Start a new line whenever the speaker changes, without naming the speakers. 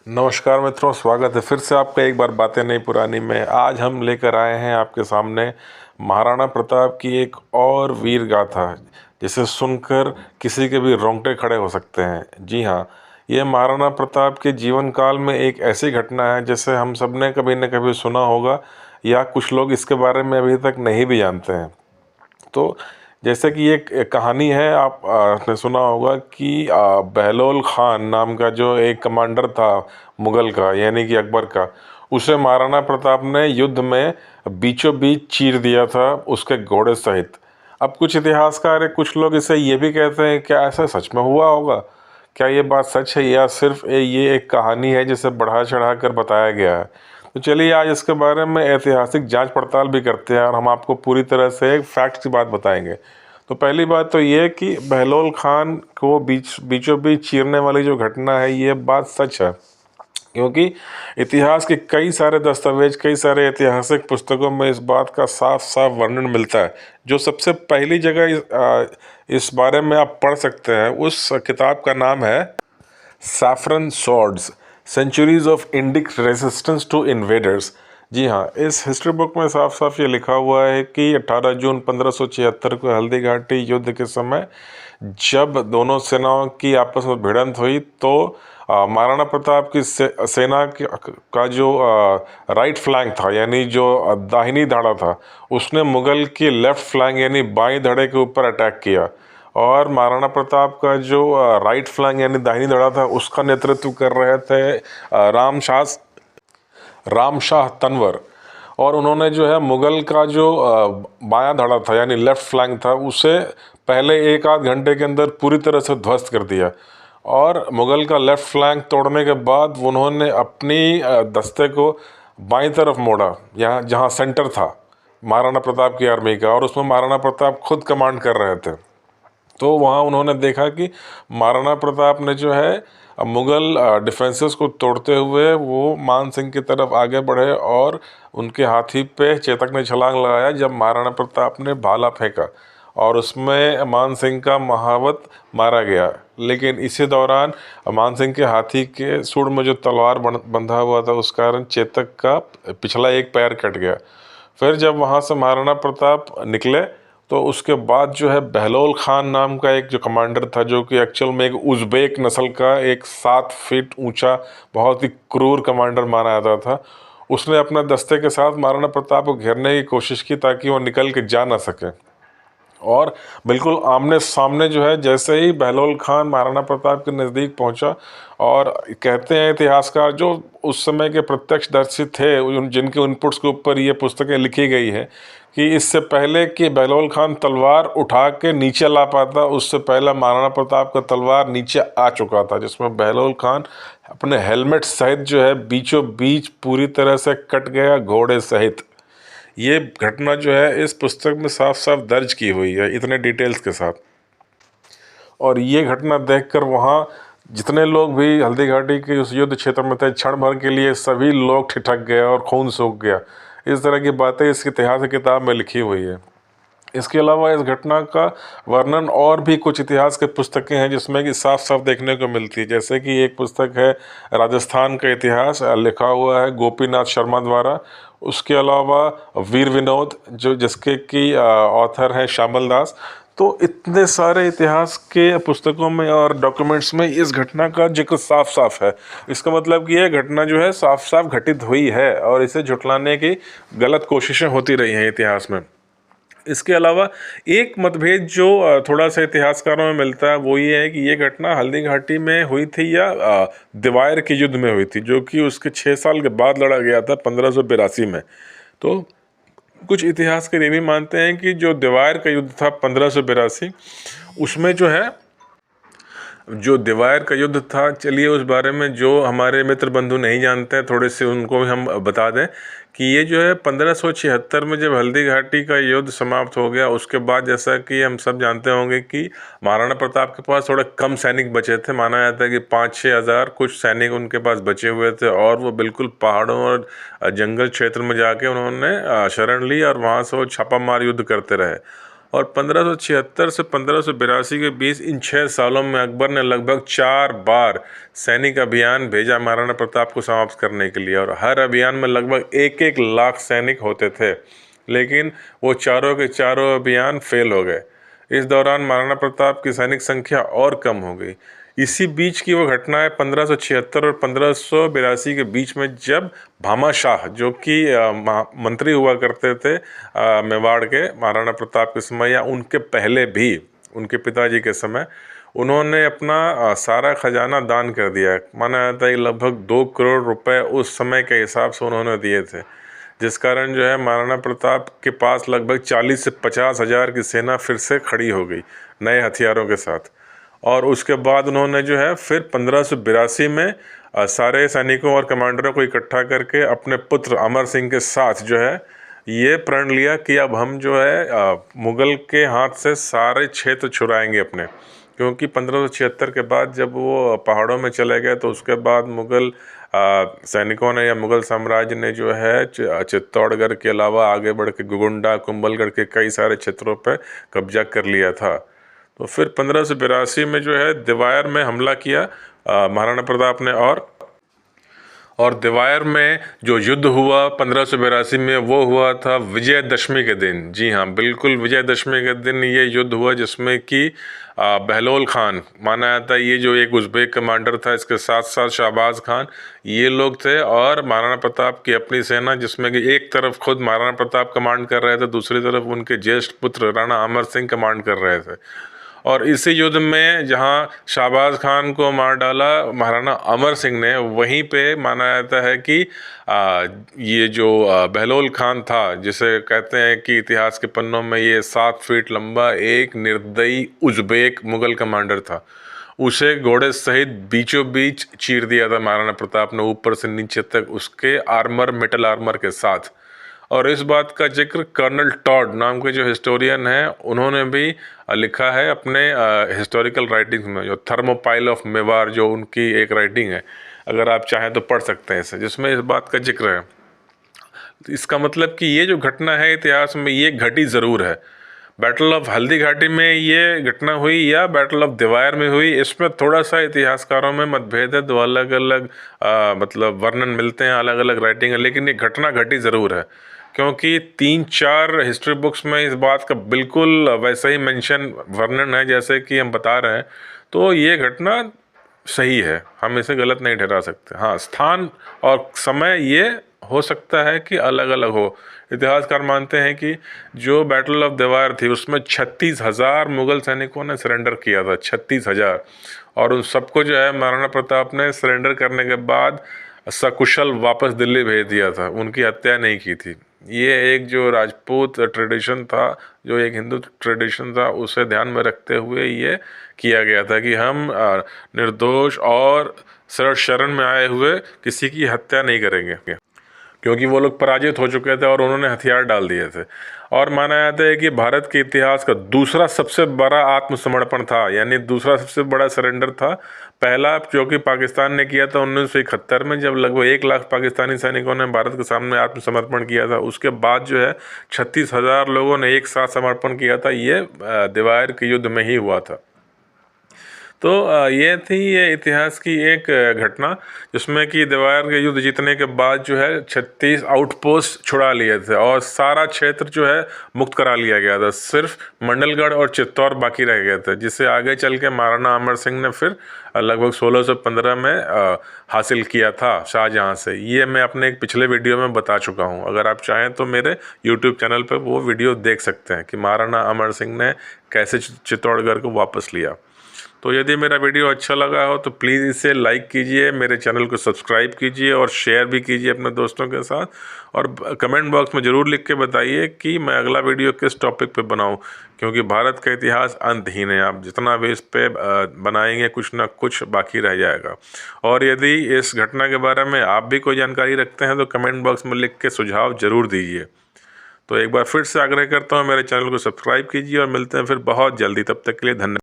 नमस्कार मित्रों, स्वागत है फिर से आपका एक बार बातें नहीं पुरानी में। आज हम लेकर आए हैं आपके सामने महाराणा प्रताप की एक और वीर गाथा, जिसे सुनकर किसी के भी रोंगटे खड़े हो सकते हैं। जी हाँ, ये महाराणा प्रताप के जीवन काल में एक ऐसी घटना है जिसे हम सब ने कभी न कभी सुना होगा, या कुछ लोग इसके बारे में अभी तक नहीं भी जानते हैं। तो जैसे कि एक कहानी है, आपने सुना होगा कि बहलोल खान नाम का जो एक कमांडर था मुगल का, यानी कि अकबर का, उसे महाराणा प्रताप ने युद्ध में बीचों बीच चीर दिया था उसके घोड़े सहित। अब कुछ इतिहासकार है, कुछ लोग इसे ये भी कहते हैं क्या ऐसा सच में हुआ होगा, क्या ये बात सच है या सिर्फ ये एक कहानी है जिसे बढ़ा चढ़ा कर बताया गया है। तो चलिए आज इसके बारे में ऐतिहासिक जांच पड़ताल भी करते हैं और हम आपको पूरी तरह से एक फैक्ट की बात बताएंगे। तो पहली बात तो ये कि बहलोल खान को बीचों बीच चीरने वाली जो घटना है, ये बात सच है, क्योंकि इतिहास के कई सारे दस्तावेज, कई सारे ऐतिहासिक पुस्तकों में इस बात का साफ साफ वर्णन मिलता है। जो सबसे पहली जगह इस बारे में आप पढ़ सकते हैं, उस किताब का नाम है saffron swords, centuries of Indic resistance to invaders. जी हाँ, इस हिस्ट्री बुक में साफ साफ ये लिखा हुआ है कि 18 जून 1576 को हल्दी घाटी युद्ध के समय जब दोनों सेनाओं की आपस में भिड़ंत हुई, तो महाराणा प्रताप की सेना का जो राइट फ्लैंक था, यानी जो दाहिनी धड़ा था, उसने मुगल की लेफ्ट फ्लैंक यानी बाईं धड़े के ऊपर अटैक किया। और महाराणा प्रताप का जो राइट फ्लैंक यानी दाहिनी धड़ा था, उसका नेतृत्व कर रहे थे राम शाह तनवर। और उन्होंने जो है मुगल का जो बायां धड़ा था यानी लेफ्ट फ्लैंक था, उसे पहले एक आध घंटे के अंदर पूरी तरह से ध्वस्त कर दिया। और मुगल का लेफ्ट फ्लैंक तोड़ने के बाद उन्होंने अपनी दस्ते को बाईं तरफ मोड़ा, यहाँ जहाँ सेंटर था महाराणा प्रताप की आर्मी का, और उसमें महाराणा प्रताप खुद कमांड कर रहे थे। तो वहाँ उन्होंने देखा कि महाराणा प्रताप ने जो है मुगल डिफेंसेस को तोड़ते हुए वो मान सिंह की तरफ आगे बढ़े, और उनके हाथी पे चेतक ने छलांग लगाया जब महाराणा प्रताप ने भाला फेंका, और उसमें मान सिंह का महावत मारा गया। लेकिन इसी दौरान मान सिंह के हाथी के सूंड में जो तलवार बंधा हुआ था, उस कारण चेतक का पिछला एक पैर कट गया। फिर जब वहाँ से महाराणा प्रताप निकले, तो उसके बाद जो है बहलोल खान नाम का एक जो कमांडर था, जो कि एक्चुअल में एक उज़्बेक नस्ल का एक 7 फीट ऊंचा बहुत ही क्रूर कमांडर माना जाता था, उसने अपने दस्ते के साथ महाराणा प्रताप को घेरने की कोशिश की ताकि वो निकल के जा ना सके। और बिल्कुल आमने सामने जो है, जैसे ही बहलोल खान महाराणा प्रताप के नज़दीक पहुंचा, और कहते हैं इतिहासकार जो उस समय के प्रत्यक्षदर्शी थे, जिनके इनपुट्स के ऊपर ये पुस्तकें लिखी गई हैं, कि इससे पहले कि बहलोल खान तलवार उठा के नीचे ला पाता, उससे पहले महाराणा प्रताप का तलवार नीचे आ चुका था, जिसमें बहलोल खान अपने हेलमेट सहित जो है बीचों बीच पूरी तरह से कट गया, घोड़े सहित। ये घटना जो है इस पुस्तक में साफ साफ दर्ज की हुई है, इतने डिटेल्स के साथ। और ये घटना देखकर वहाँ जितने लोग भी हल्दी घाटी के उस युद्ध क्षेत्र में थे, क्षण भर के लिए सभी लोग ठिठक गए और खून सूख गया। इस तरह की बातें इस इतिहास की किताब में लिखी हुई है। इसके अलावा इस घटना का वर्णन और भी कुछ इतिहास के पुस्तकें हैं जिसमें कि साफ साफ देखने को मिलती है। जैसे कि एक पुस्तक है राजस्थान का इतिहास, लिखा हुआ है गोपीनाथ शर्मा द्वारा। उसके अलावा वीर विनोद, जो जिसके की ऑथर है श्यामल दास। तो इतने सारे इतिहास के पुस्तकों में और डॉक्यूमेंट्स में इस घटना का जिक्र साफ साफ है। इसका मतलब कि यह घटना जो है साफ साफ घटित हुई है, और इसे झुटलाने की गलत कोशिशें होती रही हैं इतिहास में। इसके अलावा एक मतभेद जो थोड़ा सा इतिहासकारों में मिलता है, वो ये है कि ये घटना हल्दी घाटी में हुई थी या दिवायर के युद्ध में हुई थी, जो कि उसके 6 साल के बाद लड़ा गया था 1582 में। तो कुछ इतिहासकार ये भी मानते हैं कि जो दिवायर का युद्ध था 1582, उसमें जो दिवायर का युद्ध था, चलिए उस बारे में जो हमारे मित्र बंधु नहीं जानते हैं, थोड़े से उनको भी हम बता दें कि ये जो है 1576 में जब हल्दी घाटी का युद्ध समाप्त हो गया, उसके बाद जैसा कि हम सब जानते होंगे कि महाराणा प्रताप के पास थोड़े कम सैनिक बचे थे। माना जाता है कि 5-6 हज़ार कुछ सैनिक उनके पास बचे हुए थे, और वो बिल्कुल पहाड़ों और जंगल क्षेत्र में जाके उन्होंने शरण ली, और वहाँ से वो छापामार युद्ध करते रहे। और 1576 से 1582 के बीच इन 6 सालों में अकबर ने लगभग 4 बार सैनिक अभियान भेजा महाराणा प्रताप को समाप्त करने के लिए, और हर अभियान में लगभग 1-1 लाख सैनिक होते थे, लेकिन वो चारों के चारों अभियान फेल हो गए। इस दौरान महाराणा प्रताप की सैनिक संख्या और कम हो गई। इसी बीच की वो घटना है 1576 और 1582 के बीच में, जब भामा शाह, जो कि मंत्री हुआ करते थे मेवाड़ के महाराणा प्रताप के समय या उनके पहले भी, उनके पिताजी के समय, उन्होंने अपना सारा खजाना दान कर दिया। माना जाता है लगभग 2 करोड़ रुपए उस समय के हिसाब से उन्होंने दिए थे, जिस कारण जो है महाराणा प्रताप के पास लगभग 40 से 50 हज़ार की सेना फिर से खड़ी हो गई नए हथियारों के साथ। और उसके बाद उन्होंने जो है फिर 1582 में सारे सैनिकों और कमांडरों को इकट्ठा करके अपने पुत्र अमर सिंह के साथ जो है ये प्रण लिया कि अब हम जो है मुग़ल के हाथ से सारे क्षेत्र छुड़ाएंगे अपने, क्योंकि 1576 के बाद जब वो पहाड़ों में चले गए तो उसके बाद मुग़ल सैनिकों ने या मुग़ल साम्राज्य ने जो है चित्तौड़गढ़ के अलावा आगे बढ़ के गोंडा, कुंभलगढ़ के कई सारे क्षेत्रों पर कब्जा कर लिया था। तो फिर 1582 में जो है दिवायर में हमला किया महाराणा प्रताप ने, और दिवायर में जो युद्ध हुआ 1582 में वो हुआ था विजयदशमी के दिन। जी हाँ, बिल्कुल विजयदशमी के दिन ये युद्ध हुआ, जिसमें कि बहलोल खान, माना जाता है ये जो एक उज़्बेक कमांडर था, इसके साथ साथ शाहबाज खान, ये लोग थे, और महाराणा प्रताप की अपनी सेना, जिसमें कि एक तरफ खुद महाराणा प्रताप कमांड कर रहे थे, दूसरी तरफ उनके ज्येष्ठ पुत्र राणा अमर सिंह कमांड कर रहे थे। और इसी युद्ध में जहां शाहबाज खान को मार डाला महाराणा अमर सिंह ने, वहीं पे माना जाता है कि ये जो बहलोल खान था, जिसे कहते हैं कि इतिहास के पन्नों में ये 7 फीट लंबा एक निर्दयी उज़्बेक मुग़ल कमांडर था, उसे घोड़े सहित बीचों बीच चीर दिया था महाराणा प्रताप ने, ऊपर से नीचे तक, उसके आर्मर, मेटल आर्मर के साथ। और इस बात का जिक्र कर्नल टॉड नाम के जो हिस्टोरियन हैं, उन्होंने भी लिखा है अपने हिस्टोरिकल राइटिंग्स में, जो थर्मोपाइल ऑफ मेवाड़ जो उनकी एक राइटिंग है, अगर आप चाहें तो पढ़ सकते हैं इसे, जिसमें इस बात का जिक्र है। इसका मतलब कि ये जो घटना है इतिहास में, ये घटी ज़रूर है। बैटल ऑफ हल्दी घाटी में ये घटना हुई या बैटल ऑफ दिवायर में हुई, इसमें थोड़ा सा इतिहासकारों में मतभेद है, 2 अलग अलग मतलब वर्णन मिलते हैं, अलग अलग राइटिंग है, लेकिन ये घटना घटी ज़रूर है, क्योंकि 3-4 हिस्ट्री बुक्स में इस बात का बिल्कुल वैसा ही मेंशन, वर्णन है जैसे कि हम बता रहे हैं। तो ये घटना सही है, हम इसे गलत नहीं ठहरा सकते। हाँ, स्थान और समय ये हो सकता है कि अलग अलग हो। इतिहासकार मानते हैं कि जो बैटल ऑफ दिवार थी उसमें 36,000 मुग़ल सैनिकों ने सरेंडर किया था, 36,000, और उन सबको जो है महाराणा प्रताप ने सरेंडर करने के बाद सकुशल वापस दिल्ली भेज दिया था, उनकी हत्या नहीं की थी। ये एक जो राजपूत ट्रेडिशन था, जो एक हिंदू ट्रेडिशन था, उसे ध्यान में रखते हुए ये किया गया था कि हम निर्दोष और शरण में आए हुए किसी की हत्या नहीं करेंगे, क्योंकि वो लोग पराजित हो चुके थे और उन्होंने हथियार डाल दिए थे। और माना जाता है कि भारत के इतिहास का दूसरा सबसे बड़ा आत्मसमर्पण था, यानी दूसरा सबसे बड़ा सरेंडर था। पहला जो कि पाकिस्तान ने किया था 1971 में, जब लगभग 1 लाख पाकिस्तानी सैनिकों ने भारत के सामने आत्मसमर्पण किया था। उसके बाद जो है 36,000 लोगों ने एक साथ समर्पण किया था, ये दिवार के युद्ध में ही हुआ था। तो ये थी ये इतिहास की एक घटना, जिसमें कि दिवार के युद्ध जीतने के बाद जो है 36 आउटपोस्ट छुड़ा लिए थे और सारा क्षेत्र जो है मुक्त करा लिया गया था। सिर्फ मंडलगढ़ और चित्तौड़ बाकी रह गए थे, जिसे आगे चल के महाराणा अमर सिंह ने फिर लगभग 1615 में हासिल किया था शाहजहाँ से। ये मैं अपने एक पिछले वीडियो में बता चुका हूँ, अगर आप चाहें तो मेरे यूट्यूब चैनल पर वो वीडियो देख सकते हैं कि महाराणा अमर सिंह ने कैसे चित्तौड़गढ़ को वापस लिया। तो यदि मेरा वीडियो अच्छा लगा हो तो प्लीज़ इसे लाइक कीजिए, मेरे चैनल को सब्सक्राइब कीजिए और शेयर भी कीजिए अपने दोस्तों के साथ। और कमेंट बॉक्स में ज़रूर लिख के बताइए कि मैं अगला वीडियो किस टॉपिक पे बनाऊं, क्योंकि भारत का इतिहास अंतहीन है। आप जितना भी इस पे बनाएंगे कुछ ना कुछ बाकी रह जाएगा। और यदि इस घटना के बारे में आप भी कोई जानकारी रखते हैं तो कमेंट बॉक्स में लिख के सुझाव ज़रूर दीजिए। तो एक बार फिर से आग्रह करता हूँ, मेरे चैनल को सब्सक्राइब कीजिए और मिलते हैं फिर बहुत जल्दी। तब तक के लिए धन्यवाद।